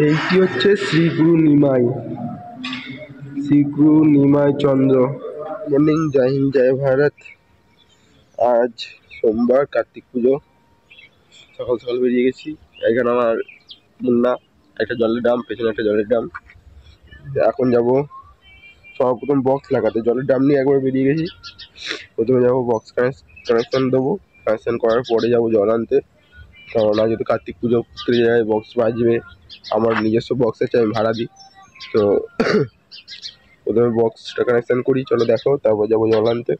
এইটি হচ্ছে শ্রীগুরু নিমাই, শ্রীগুরু নিমাই চন্দ্র। মর্নিং, জয় হিন্দ, জয় ভারত। আজ সোমবার, কার্তিক পুজো। সকাল সকাল বেরিয়ে গেছি। এখানে আমার মুন্না, একটা জলের ড্রাম, পেছনে একটা জলের ড্রাম। এখন যাব সর্বপ্রথম বক্স লাগাতে। জলের ড্রাম নিয়ে একবার বেরিয়ে গেছি। প্রথমে যাবো বক্স কানেকশন দেবো। কানেকশন করার পরে যাবো জল আনতে, কারণ আজ যেহেতু কার্তিক পুজো, প্রত্যেক জায়গায় বক্স বাজবে। আমার নিজস্ব বক্স আছে, আমি ভাড়া দিই। তো প্রথমে বক্সটা কানেকশন করি, চলো দেখো, তারপর যাবো জল আনতে।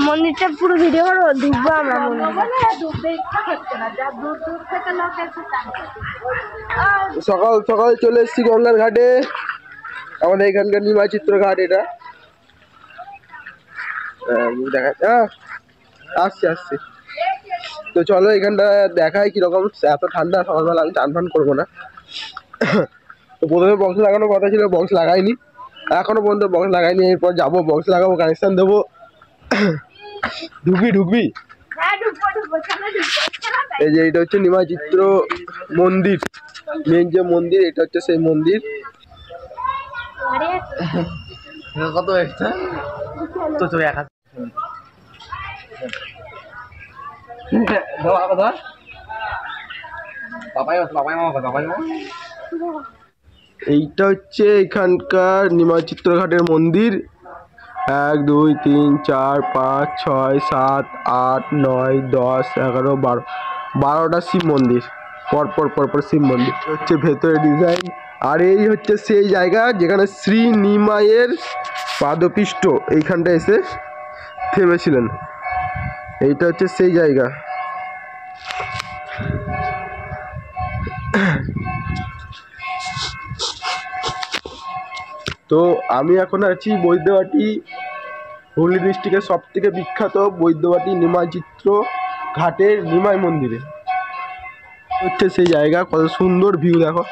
মন্দিরটা পুরো ভিডিও করো, ডুববো আমরা। সকাল সকাল চলে এসেছি গঙ্গার ঘাটে। আমাদের এখানকার নিমাই চিত্র ঘাট এটা। আসছি আসছি। তো চলো এখানটা দেখাই কিরকম। এত ঠান্ডা, সকালবেলা আমি চান ফান করবো না। তো প্রথমে বক্স লাগানোর কথা ছিল, বক্স লাগাইনি, এখনো পর্যন্ত বক্স লাগাইনি। এরপর যাবো, বক্স লাগাবো, কানেকশন দেবো। ঢুকবি? এই যে এটা হচ্ছে নিমাই চিত্র মন্দির, মেন যে মন্দির, এটা হচ্ছে সেই মন্দির। কত একটা তো চলে একা এইটা হচ্ছে এখানকার নিমাই চিত্র ঘাটের মন্দির। 1 2 3 4 5 6 7 8 9 10 11 12, 12টা শিব মন্দির, পরপর শিব মন্দির হচ্ছে ভেতরে ডিজাইন। আর এই হচ্ছে সেই জায়গা যেখানে শ্রী নিমাইয়ের পাদপৃষ্ঠ এইখানটা এসে থেমেছিলেন। এইটা হচ্ছে সেই জায়গা। তো আমি এখন আছি বৈদ্যবাটি, হুগলি ডিস্ট্রিক্টের সব থেকে বিখ্যাত বৈদ্যবাটি নিমাই চিত্র ঘাটের নিমাই মন্দিরে। হচ্ছে সেই জায়গা, কত সুন্দর ভিউ দেখো।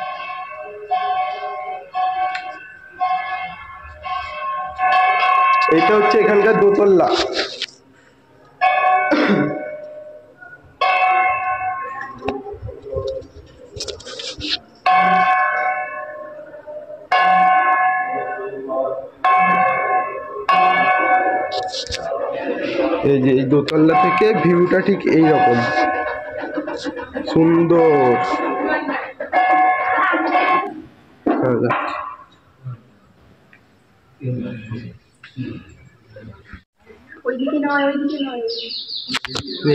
এটা হচ্ছে এখানকার দোতলা। এই যে এই দোতলা থেকে ভিউটা ঠিক এইরকম সুন্দর।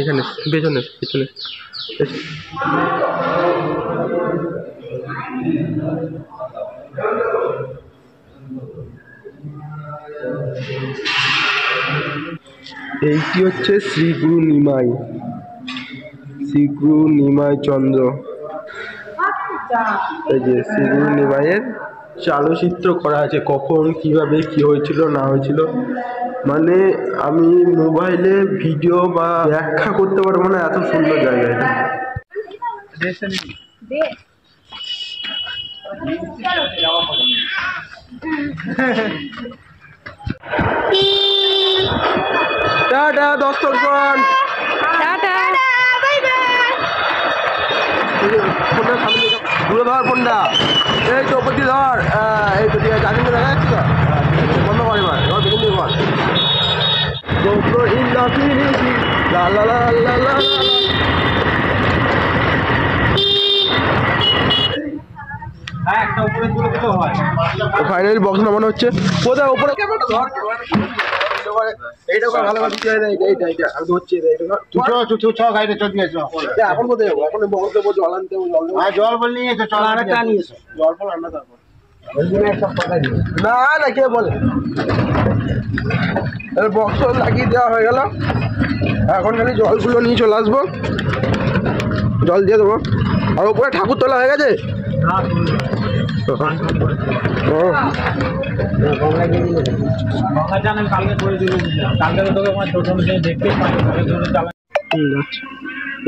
এখানে পেছনে পেছনে এইটি হচ্ছে শ্রীগুরু নিমাই, শ্রীগুরু নিমাই চন্দ্র। এই যে শ্রীগুরু নিমাইয়ের চালচিত্র করা আছে, কখন কিভাবে কি হয়েছিল না হয়েছিল, মানে আমি মোবাইলে ভিডিও বা ব্যাখ্যা করতে পারবো না, এত সুন্দর জায়গা এটা। টাটা দর্শকগণ, টাটা। ফোনটা সামনে দূরে ধর, ফোনটা এই তো উপর দিয়ে ধর। এই তো ঠিক আছে, আগে দেখা যাচ্ছে তো, বন্ধ কর এবার, এবার বেগুন দিয়ে কর। ফাইনালি বক্স নামানো হচ্ছে। কোথায় উপরে ক্যামেরাটা ধর, এইটা ভালো করে দিতে হয় না। এইটা এইটা আমি ধরছি, এখন কোথায় যাবো? এখন বক্স দেবো, জল আনতে দেবো, জল বল নিয়ে এসো, চল আরেকটা নিয়ে এসো। জল ফল রান্না তারপর না না কে বলে। বক্স লাগিয়ে দেওয়া হয়ে গেল, এখন খালি জলগুলো নিয়ে চলে আসবো, জল দিয়ে দেবো। আর উপরে ঠাকুর তোলা হয়ে গেছে।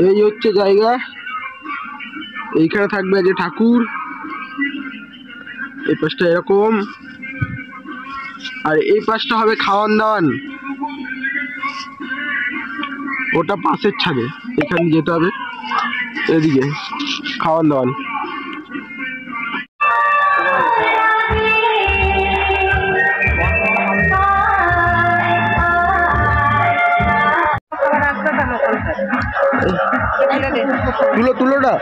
এই হচ্ছে জায়গা, এইখানে থাকবে যে ঠাকুর, এই পাশটা এরকম, আর এই পাশটা হবে খাওয়ান দাওয়ান, ওটা পাশের ছাদে, এখানে যেতে হবে, এদিকে খাওয়ান দাওয়ান। তুলোটা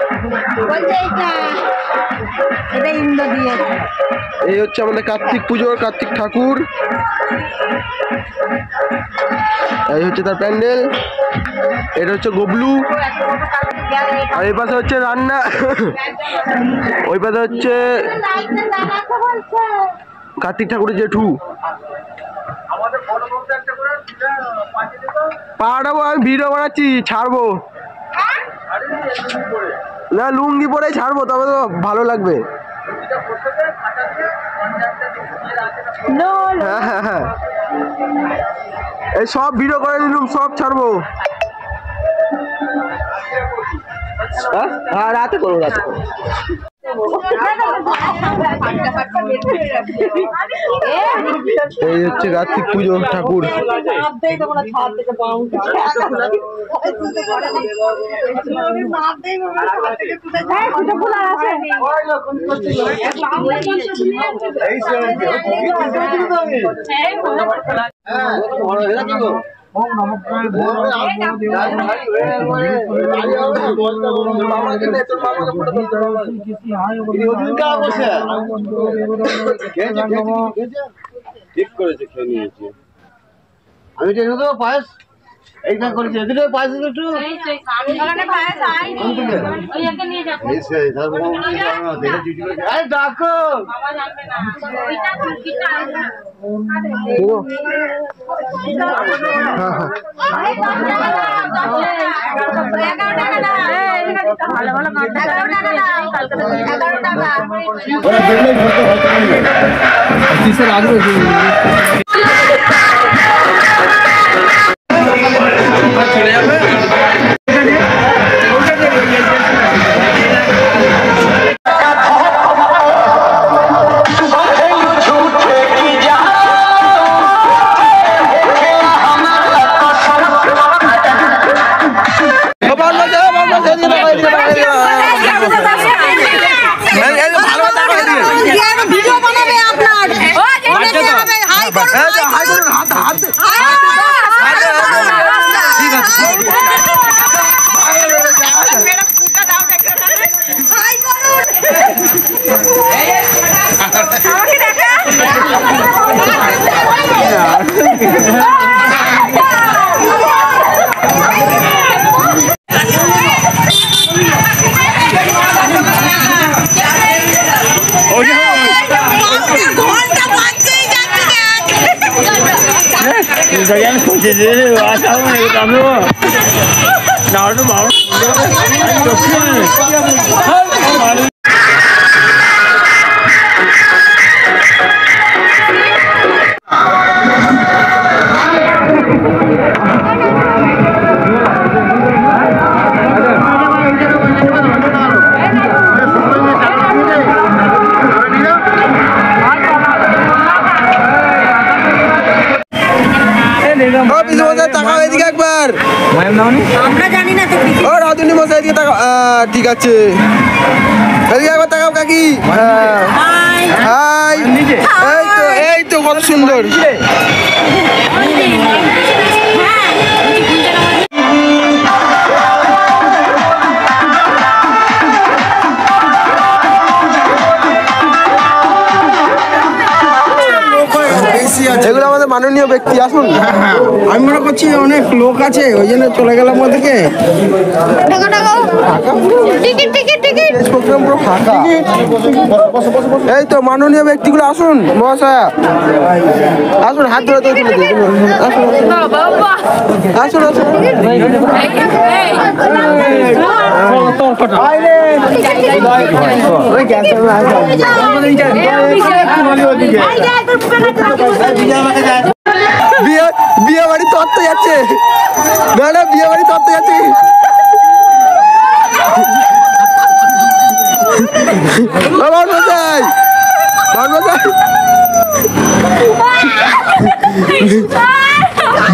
এই হচ্ছে আমাদের কার্তিক পুজোর কার্তিক ঠাকুর, এই হচ্ছে তার প্যান্ডেল, এটা হচ্ছে গবলু, আর এই পাশে হচ্ছে রান্না, ওই পাশে হচ্ছে কার্তিক ঠাকুরের জেঠু। পাড়াবো, আমি ভিডিও বানাচ্ছি, ছাড়বো না, লুঙ্গি পরে ছাড়বো, তবে তো ভালো লাগবে। হ্যাঁ হ্যাঁ হ্যাঁ, এই সব ভিডিও করে দিলুম, সব ছাড়বো। হ্যাঁ রাতে করবো, রাতে করবো। এই হচ্ছে কার্তিক পুজো ঠাকুর। ঠিক করেছে, খেয়ে নিয়েছে। আমি দেখে দেবো পায়েস, এইখানে করেছি, এদিকে পায়েস একটু ডাকো। চলে যাবে। Kalian jadi asal mau kamu, nah itu mau, ঠিক আছে, কাকি এই তো কত সুন্দর। এগুলো আমাদের মাননীয় ব্যক্তি, আসুন। আমি মনে করছি অনেক লোক আছে, ওই জন্য চলে গেলাম ওদিকে। এই তো মাননীয় ব্যক্তিগুলো, আসুন মহাশয়, আসুন, হাত ধরে আসুন, আসুন। বিয়ে বাড়ি তত্ত্ব যাচ্ছে, না না, বিয়ে বাড়ি তত্ত্ব যাচ্ছে। ভাই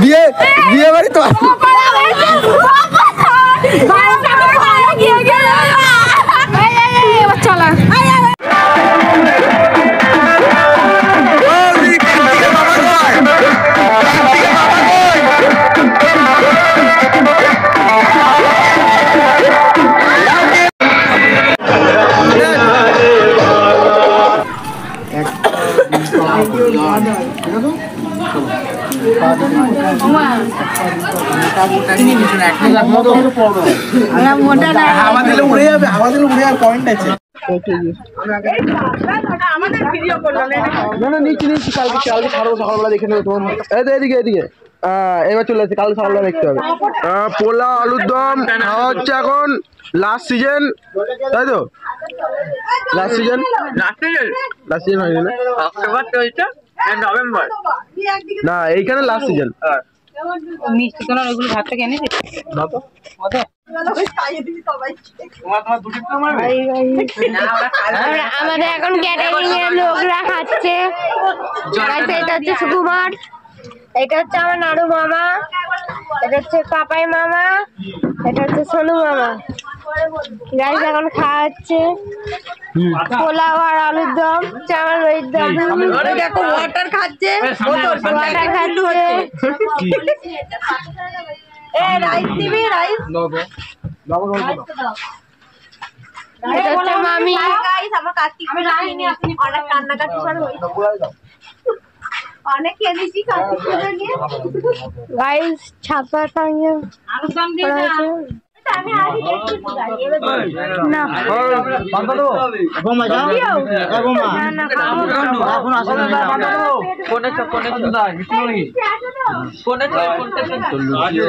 বিয়ে বিয়ে বাড়ি তো চলা হাওয়া দিলে উড়ে যাবে পয়েন্ট আছে না নিচ্ছি কালকে ছাড়বো সকালবেলা দেখে নেবো তোমার এদিকে এবার চলে আসছে কালকে সকালবেলা দেখতে হবে পোলাও আলুর দম খাওয়া হচ্ছে এখন লাস্ট সিজন তাই তো লাস্ট সিজন হয়নি না নভেম্বর না এইখানে লাস্ট সিজন মিষ্টি তোমার ওইগুলো ভাতটা কেনে আমাদের এখন ক্যাটারিং এর লোকরা খাচ্ছে এটা হচ্ছে সুকুমার, এটা হচ্ছে আমার নাড়ু মামা, এটা হচ্ছে পাপাই মামা, এটা হচ্ছে সোনু মামা। গাইস এখন খাওয়া হচ্ছে পোলাও আর আলুর দম, চামার দইয়ের দম, ওয়াটার খাচ্ছে রাইস দিবি রাইস এটা হচ্ছে মামি। আমার কার্তিক অনেক কান্নাকাটি করে অনেক খেলেছি কার্তিক পুজো নিয়ে গাইস ছাপা টাঙিয়ে আমি আগে না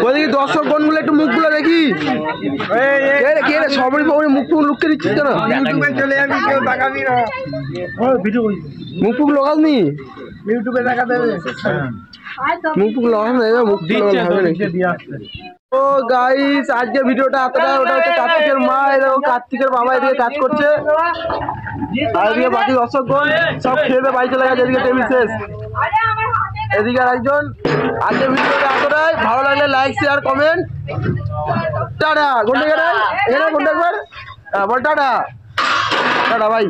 ওদিকে দর্শক গণগুলো একটু মুখগুলো দেখি সবাই মুখ টুক লুককে দিচ্ছিস কেন চলে যাবি কেউ তাকাবি না মুখ টুক লোকাসনি ইউটিউবে দেখা দেবে মুখ টুক লাগানো যাবে মুখ ও গাইস আজকে ভিডিওটা এতটা ওটা হচ্ছে কার্তিকের মা এবং কার্তিকের বাবা এদিকে কাজ করছে আর এদিকে বাকি দর্শকগণ সব খেয়ে বাড়ি চলে গেছে এদিকে টেবিল শেষ এদিকে আরেকজন আজকে ভিডিওটা এতটাই ভালো লাগলে লাইক শেয়ার কমেন্ট টাটা ঘন্টা এখানে ঘন্টা একবার বল টাটা টাটা ভাই